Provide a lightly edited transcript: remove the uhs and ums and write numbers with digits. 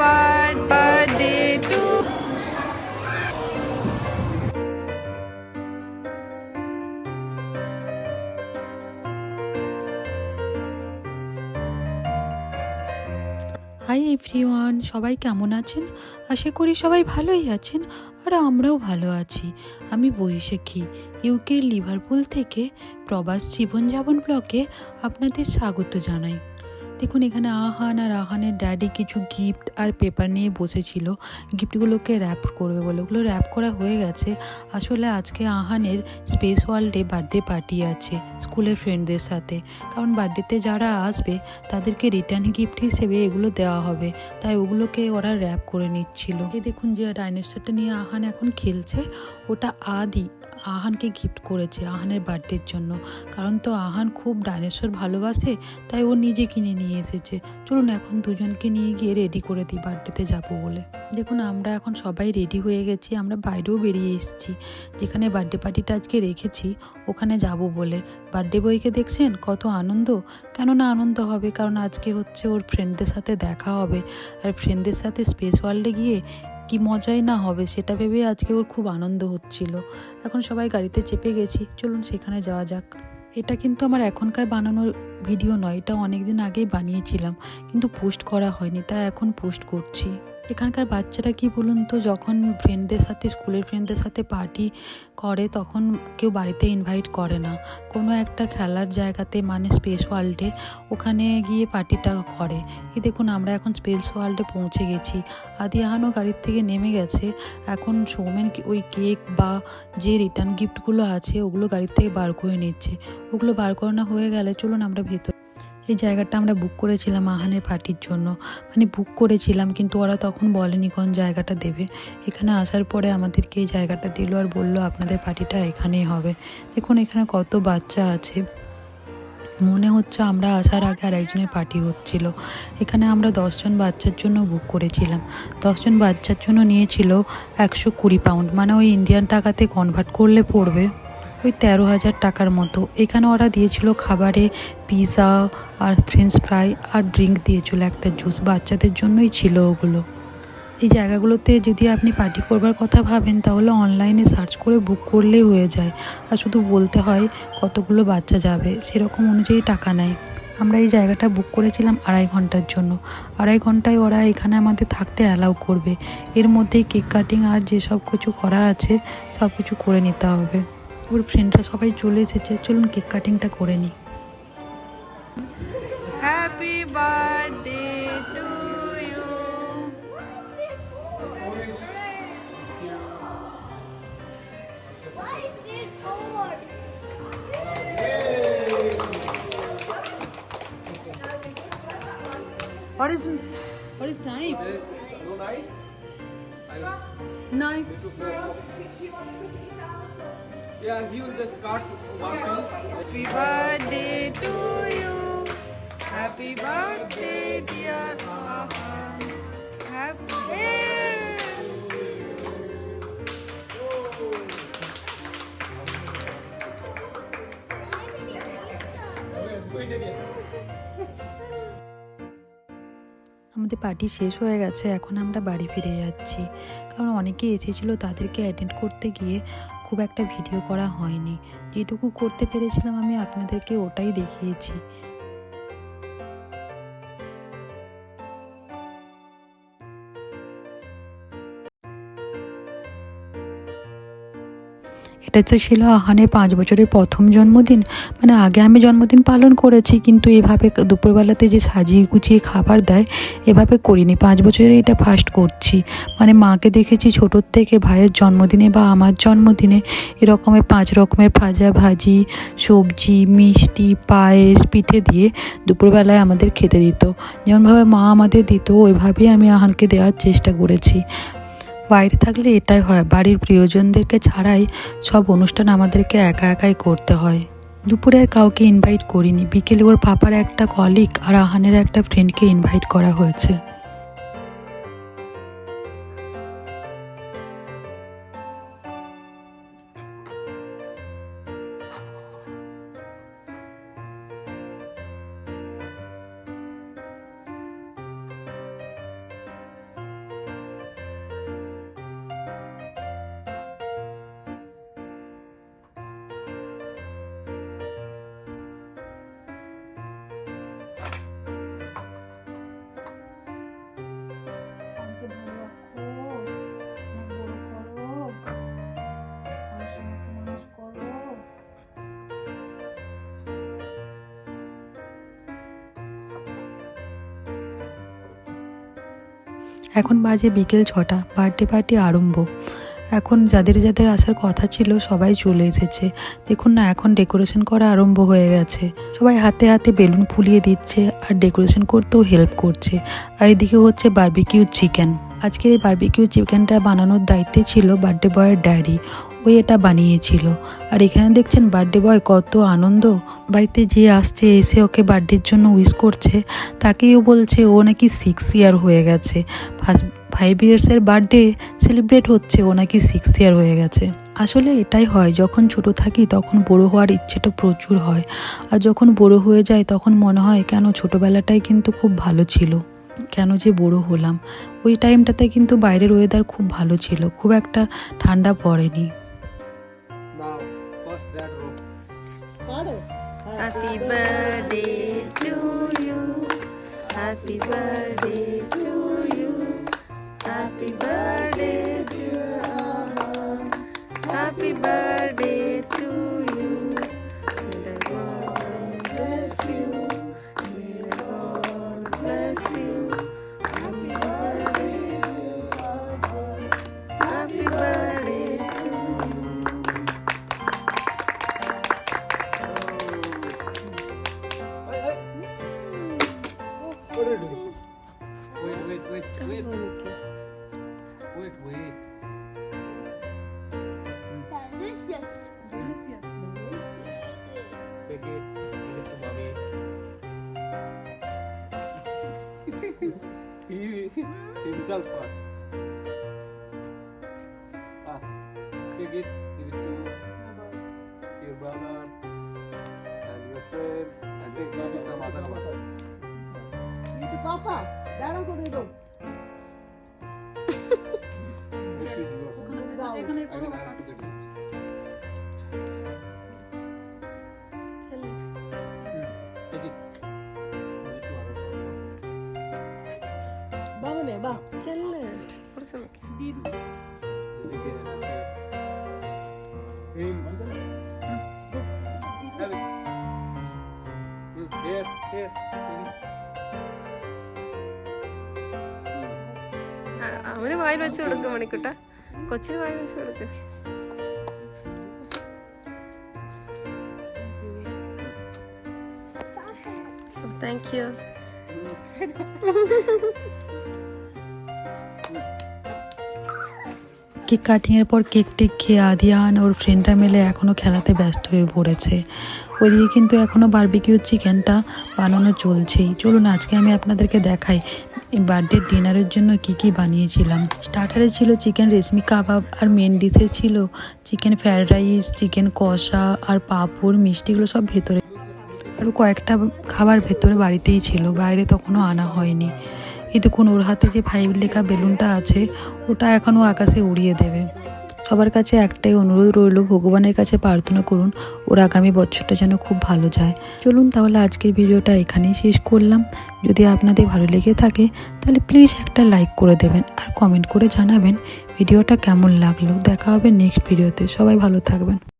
birthday to hi everyone, সবাই কেমন আছেন? আশা করি সবাই ভালোই আছেন, আর আমরাও ভালো আছি। আমি বৈশাখী, ইউকের লিভারপুল থেকে প্রবাস জীবনযাপন ব্লগে আপনাদের স্বাগত জানাই। দেখুন, এখানে আহান আর আহানের ড্যাডি কিছু গিফট আর পেপার নিয়ে বসেছিল গিফটগুলোকে র্যাপ করবে বলে। ওগুলো র্যাপ করা হয়ে গেছে। আসলে আজকে আহানের স্পেস ওয়ার্ল্ডে বার্থডে পার্টি আছে স্কুলের ফ্রেন্ডদের সাথে, কারণ বার্থডেতে যারা আসবে তাদেরকে রিটার্ন গিফট হিসেবে এগুলো দেওয়া হবে, তাই ওগুলোকে ওরা র্যাপ করে নিচ্ছিল। এই দেখুন, যে ডাইনোসরটা নিয়ে আহান এখন খেলছে, ওটা আহানকে গিফট করেছে আহানের বার্থডের জন্য। কারণ তো আহান খুব ডাইনোসর ভালোবাসে, তাই ও নিজে কিনে নিয়ে এসেছে। চলুন এখন দুজনকে নিয়ে গিয়ে রেডি করে দিই বার্থডেতে যাবো বলে। দেখুন, আমরা এখন সবাই রেডি হয়ে গেছি, আমরা বাইরেও বেরিয়ে এসেছি। যেখানে বার্থডে পার্টিটা আজকে রেখেছি ওখানে যাব বলে। বার্থডে বয়কে দেখছেন কত আনন্দ। কেননা আনন্দ হবে, কারণ আজকে হচ্ছে ওর ফ্রেন্ডদের সাথে দেখা হবে, আর ফ্রেন্ডদের সাথে স্পেস ওয়ার্ল্ডে গিয়ে কি মজাই না হবে সেটা ভেবে আজকে ওর খুব আনন্দ হচ্ছিল। এখন সবাই গাড়িতে চেপে গেছি, চলুন সেখানে যাওয়া যাক। এটা কিন্তু আমার এখনকার বানানোর ভিডিও নয়, এটা অনেক দিন আগেই বানিয়েছিলাম, কিন্তু পোস্ট করা হয়নি, তাই এখন পোস্ট করছি। এখানকার বাচ্চারা কি বলুন তো, যখন স্কুলের ফ্রেন্ডদের সাথে পার্টি করে তখন কেউ বাড়িতে ইনভাইট করে না, কোনো একটা খেলার জায়গাতে মানে স্পেস ওয়ার্ল্ডে ওখানে গিয়ে পার্টিটা করে। এই দেখুন, আমরা এখন স্পেস ওয়ার্ল্ডে পৌঁছে গেছি। আহানও গাড়ির থেকে নেমে গেছে। এখন সৌমেন ওই কেক বা যে রিটার্ন গিফটগুলো আছে ওগুলো গাড়ির থেকে বার করে নিচ্ছে। ওগুলো বার করানো হয়ে গেলে চলুন আমরা ভেতর। এই জায়গাটা আমরা বুক করেছিলাম আহানের পার্টির জন্য, মানে বুক করেছিলাম, কিন্তু ওরা তখন বলেনি কোন জায়গাটা দেবে। এখানে আসার পরে আমাদেরকে এই জায়গাটা দিল আর বলল আপনাদের পার্টিটা এখানেই হবে। দেখুন এখানে কত বাচ্চা আছে, মনে হচ্ছে আমরা আসার আগে আর একজনের পার্টি হচ্ছিল। এখানে আমরা 10জন বাচ্চার জন্য বুক করেছিলাম। 10জন বাচ্চার জন্য নিয়েছিল 120 পাউন্ড, মানে ওই ইন্ডিয়ান টাকাতে কনভার্ট করলে পড়বে ওই 13,000 টাকার মতো। এখানে ওরা দিয়েছিল খাবারে পিৎজা আর ফ্রেঞ্চ ফ্রাই আর ড্রিঙ্ক দিয়েছিল, একটা জুস, বাচ্চাদের জন্যই ছিল ওগুলো। এই জায়গাগুলোতে যদি আপনি পার্টি করবার কথা ভাবেন তাহলে অনলাইনে সার্চ করে বুক করলেই হয়ে যায়, আর শুধু বলতে হয় কতগুলো বাচ্চা যাবে, সেরকম অনুযায়ী টাকা নেয়। আমরা এই জায়গাটা বুক করেছিলাম 2.5 ঘন্টার জন্য। 2.5 ঘন্টায় ওরা এখানে আমাদের থাকতে অ্যালাউ করবে। এর মধ্যেই কেক কাটিং আর যেসব কিছু করা আছে সব কিছু করে নিতে হবে। ওর ফ্রেন্ডরা সবাই চলে এসেছে, চলুন কেক কাটিংটা করে নিই। happy birthday to you. Why is it forward? What is knife? There's no knife? Knife. Yeah, he will just cut one piece. Happy birthday to you. Happy birthday, dear Ahan. Happy. আমাদের party শেষ হয়ে গেছে, এখন আমরা বাড়ি ফিরে যাচ্ছি। কারণ অনেকে এসেছিলো, তাদেরকে অ্যাটেন্ড করতে গিয়ে খুব একটা ভিডিও করা হয়নি। যেটুকু করতে পেরেছিলাম আমি আপনাদেরকে ওটাই দেখিয়েছি। এটা তো ছিল আহানের 5 বছরের প্রথম জন্মদিন। মানে আগে আমি জন্মদিন পালন করেছি, কিন্তু এভাবে দুপুরবেলাতে যে সাজিয়ে গুছিয়ে খাবার দেয় এভাবে করিনি। 5 বছরে এটা ফার্স্ট করছি। মানে মাকে দেখেছি ছোটোর থেকে ভাইয়ের জন্মদিনে বা আমার জন্মদিনে এরকমের 5 রকমের ভাজা ভাজি, সবজি, মিষ্টি, পায়েস, পিঠে দিয়ে দুপুরবেলায় আমাদের খেতে দিত। যেমনভাবে মা আমাদের দিত ওইভাবেই আমি আহানকে দেওয়ার চেষ্টা করেছি। বাইরে থাকলে এটাই হয়, বাড়ির প্রিয়জনদেরকে ছাড়াই সব অনুষ্ঠান আমাদেরকে একা একাই করতে হয়। দুপুরে আর কাউকে ইনভাইট করিনি। বিকেলে ওর পাপার একটা কলিগ আর আহানের একটা ফ্রেন্ডকে ইনভাইট করা হয়েছে। এখন বাজে বিকেল 6টা, বার্থডে পার্টি আরম্ভ। এখন যাদের যাদের আসার কথা ছিল সবাই চলে এসেছে। দেখুন না, এখন ডেকোরেশন করা আরম্ভ হয়ে গেছে। সবাই হাতে হাতে বেলুন ফুলিয়ে দিচ্ছে আর ডেকোরেশন করতেও হেল্প করছে। আর এদিকে হচ্ছে বারবিকিউ চিকেন। আজকের এই বারবিকিউ চিকেনটা বানানোর দায়িত্বে ছিল বার্থডে বয়ের ড্যাডি। ওই এটা বানিয়েছিল। আর এখানে দেখছেন বার্থডে বয় কত আনন্দ। বাড়িতে যে আসছে এসে ওকে বার্থডের জন্য উইশ করছে, তাকেও বলছে ও নাকি 6 ইয়ার হয়ে গেছে। 5 ইয়ার্সের বার্থডে সেলিব্রেট হচ্ছে, ও নাকি 6 ইয়ার হয়ে গেছে। আসলে এটাই হয়, যখন ছোট থাকি তখন বড় হওয়ার ইচ্ছেটা প্রচুর হয়, আর যখন বড় হয়ে যায় তখন মনে হয় কেন ছোটবেলাটাই কিন্তু খুব ভালো ছিল, কেন যে বড় হলাম। ওই টাইমটাতে কিন্তু বাইরের ওয়েদার খুব ভালো ছিল, খুব একটা ঠান্ডা পড়েনি। Now, first that row. Happy birthday to you. Happy birthday to you. Happy birthday dear Anna. Happy birthday to you. May the God bless you. May the God bless you. Happy birthday dear Anna. Happy birthday to you. Hey, hey. What are you doing? Wait. Wait. Delicious. Take it. Give it to mommy. He himself first. Take it. Give it to your brother and your friend. And take maybe some other one. Papa, দাঁড়া করে দাও। This is yours. দাও। I have to get yours. Take it. Give it to others also. বাবনে বাহ। चल परसों Him. Have it. Here. Take it. അവന് വായിൽ വെച്ച് കൊടുക്കും മണിക്കുട്ട, കൊച്ചിന് വായിൽ വെച്ച് കൊടുക്കും. Thank you. কেক কাটিংয়ের পর কেক টেক খেয়ে আদিয়ান ওর ফ্রেন্ডরা মিলে এখনও খেলাতে ব্যস্ত হয়ে পড়েছে। ওইদিকে কিন্তু এখনও বারবিকিউ চিকেনটা বানানো চলছেই। চলুন আজকে আমি আপনাদেরকে দেখাই বার্থডে ডিনারের জন্য কি কি বানিয়েছিলাম। স্টার্টারে ছিল চিকেন রেশমি কাবাব, আর মেন ডিশে ছিল চিকেন ফ্রায়েড রাইস, চিকেন কষা আর পাঁপড়, মিষ্টিগুলো সব ভেতরে। আরও কয়েকটা খাবার ভেতরে বাড়িতেই ছিল, বাইরে তখনও আনা হয়নি। এই দেখুন ওর হাতে যে 5 লেখা বেলুনটা আছে ওটা এখনও আকাশে উড়িয়ে দেবে। সবার কাছে একটাই অনুরোধ রইল, ভগবানের কাছে প্রার্থনা করুন ওর আগামী বছরটা যেন খুব ভালো যায়। চলুন তাহলে আজকের ভিডিওটা এখানেই শেষ করলাম। যদি আপনাদের ভালো লেগে থাকে তাহলে প্লিজ একটা লাইক করে দেবেন আর কমেন্ট করে জানাবেন ভিডিওটা কেমন লাগলো। দেখা হবে নেক্সট ভিডিওতে। সবাই ভালো থাকবেন।